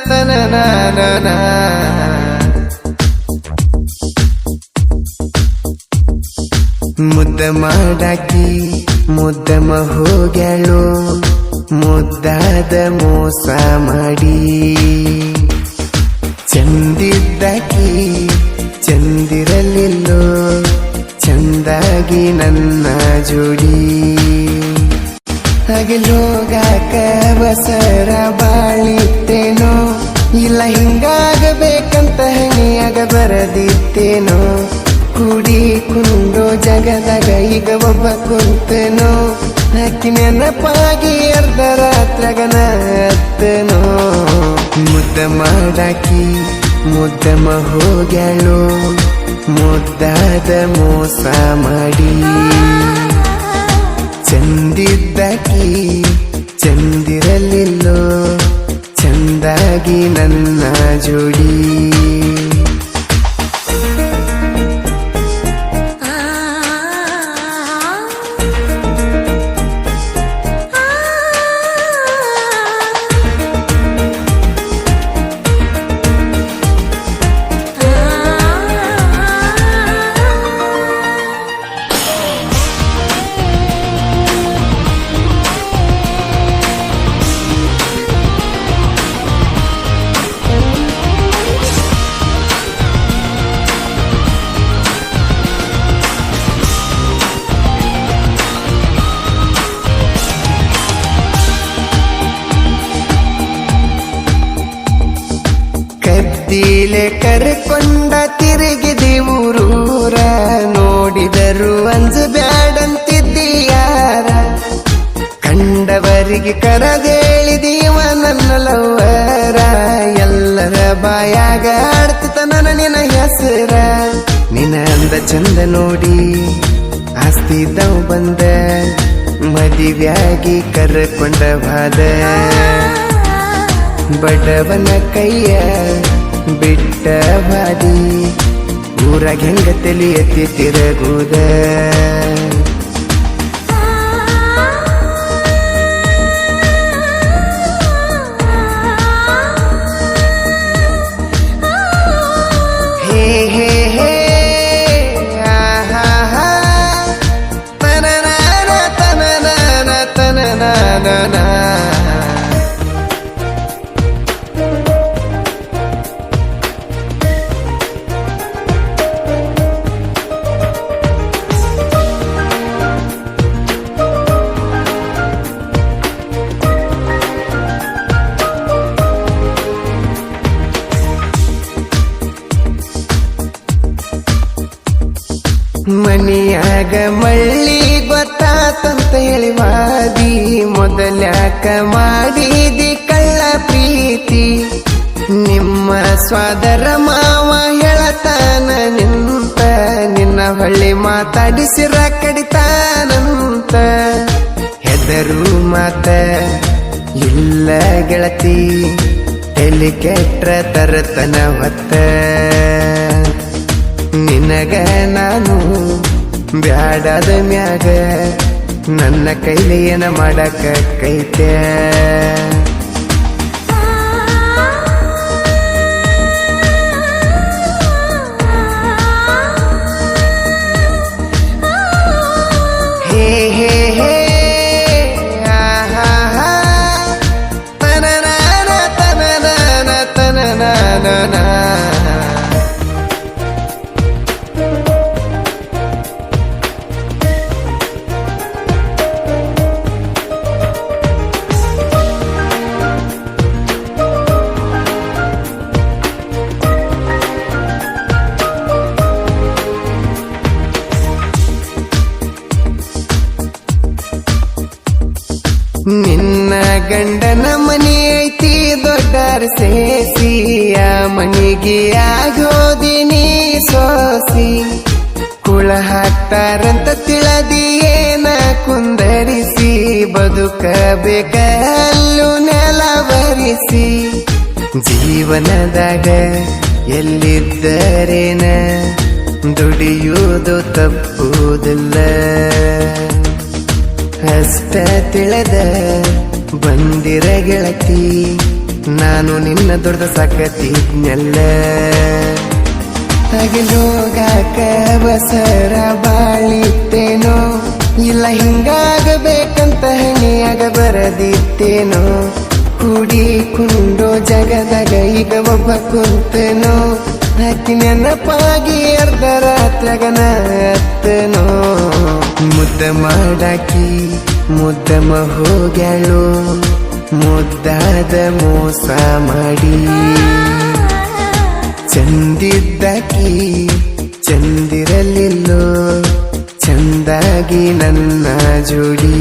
ತನನ ಮುದ್ದ ಮಾಡಾಕಿ ಮುದ್ದಮ ಹೋಗ್ಯಾಳು ಮುದ್ದಾದ ಮೋಸ ಮಾಡಿ ಚಂದಿದ್ದಾಕಿ ಚಂದಿರಲಿಲ್ಲೋ ಚಂದಾಗಿ ನನ್ನ ಜೋಡಿ ಹಗಲೋಗಾಕ ಬಸರ ಬಾಳಿತ್ತೇನೋ ಇಲ್ಲ ಹಿಂಗಾಗಬೇಕಂತ ಹಣಿಯಾಗ ಬರದಿತ್ತೇನೋ ಕೂಡಿ ಕುಂಡೋ ಜಗದಾಗ ಈಗ ಒಬ್ಬ ಕುಂತನೋ ಅಕ್ಕಿ ನೆನಪಾಗಿ ಅರ್ಧ ರಾತ್ರಗನ ಅತ್ತನೋ ಮುದ್ದ ಮಾಡಾಕಿ ಮುದ್ದಮ ಹೋಗ್ಯಾಳು ಮುದ್ದಾದ ಮೋಸ ಮಾಡಿ ಚಂದಿದ್ದಾಕಿ ಚಂದಿರಲಿಲ್ಲೋ ಚಂದಾಗಿ ನನ್ನ ಜೋಡಿ ಕದ್ದಿಲೆ ಕರ್ಕೊಂಡ ತಿರುಗಿದಿ ಊರೂರ ನೋಡಿದರು ಅಂಜು ಬ್ಯಾಡಂತಿದ್ದೀಯಾರ ಕಂಡವರಿಗೆ ಕರದೇಳಿದೀವ ನನ್ನ ಲವ್ವರ ಎಲ್ಲರ ಬಾಯಾಗ ಆಡ್ತಿತ ನನ್ನ ನಿನ್ನ ಹೆಸರ ನಿನ್ನ ಅಂದ ಚಂದ ನೋಡಿ ಆಸ್ತಿದ್ದವ್ ಬಂದ ಮದಿವ್ಯಾಗಿ ಕರ್ಕೊಂಡ ಬಾದ ಬಡವನ ಕೈಯ ಬಿಟ್ಟ ಬಾದಿ ಊರಾಗ ಹೆಂಗ ತಲಿ ಎತ್ತಿ ತಿರುಗುದ ಹೇ ಹೇ ಹೇ ಆಹಾ ತನನ ತನನ ತನನ ಮನಿಯಾಗ ಮಳ್ಳಿ ಗೊತ್ತಾತಂತ ಹೇಳಿವಾದಿ ಮೊದಲ್ಯಾಕ ಮಾಡಿದಿ ಕಳ್ಳ ಪ್ರೀತಿ ನಿಮ್ಮ ಸ್ವಾದರ ಮಾವ ಹೇಳತಾನ ನಿಂತ ನಿನ್ನ ಹೊಳ್ಳಿ ಮಾತಾಡಿಸಿರ ಕಡಿತಾನಂತ ಹೆದರು ಮಾತ ಇಲ್ಲ ಗೆಳತಿ ತಲೆ ಕೆಟ್ರ ತರತನ ಹೊತ್ತ ನಿನಗ ನಾನು ಬ್ಯಾಡಾದ ಮ್ಯಾಗ ನನ್ನ ಕೈಲಿ ಏನ ಮಾಡಕ ಕೈತೆ ಹೇ ಹೇ ಹೇ ಆಹಾ ತನನ ತನನ ತನನ ನಿನ್ನ ಗಂಡನ ಮನಿ ಐತಿ ದೊಡ್ಡರ ಸೇಸಿ ಆ ಮನಿಗೆ ಆಗೋದಿನಿ ಸೋಸಿ ಕುಳ ಹಾಕ್ತಾರಂತ ತಿಳದಿಯೇನ ಕುಂದರಿಸಿ ಬದುಕಬೇಕಲ್ಲು ನೆಲ ಬರಿಸಿ ಜೀವನದಾಗ ಎಲ್ಲಿದ್ದರೇನ ದುಡಿಯುವುದು ತಪ್ಪುವುದಿಲ್ಲ ಅಷ್ಟ ತಿಳಿದ ಬಂದಿರ ಗೆಳತಿ ನಾನು ನಿನ್ನ ದೊಡ್ಡ ಸಾಕತಿದ್ನೆಲ್ಲ ತಗಲೋಗಾಕ ಬಸರ ಬಾಳಿತ್ತೇನೋ ಇಲ್ಲ ಹಿಂಗಾಗಬೇಕಂತ ಹಣಿಯಾಗ ಬರದಿತ್ತೇನೋ ಕೂಡಿಕೊಂಡು ಜಗದಾಗ ಈಗ ಒಬ್ಬ ಕುಂತನೋ ಹಾಕಿ ನೆನಪಾಗಿ ಅರ್ಧ ರಾತ್ರಿಗನ ಅತ್ತನೋ ಮುದ್ದ ಮಾಡಾಕಿ ಮುದ್ದಮ ಹೋಗ್ಯಾಳು ಮುದ್ದಾದ ಮೋಸ ಮಾಡಿ ಚಂದಿದ್ದಾಕಿ ಚಂದಿರಲಿಲ್ಲೋ ಚಂದಾಗಿ ನನ್ನ ಜೋಡಿ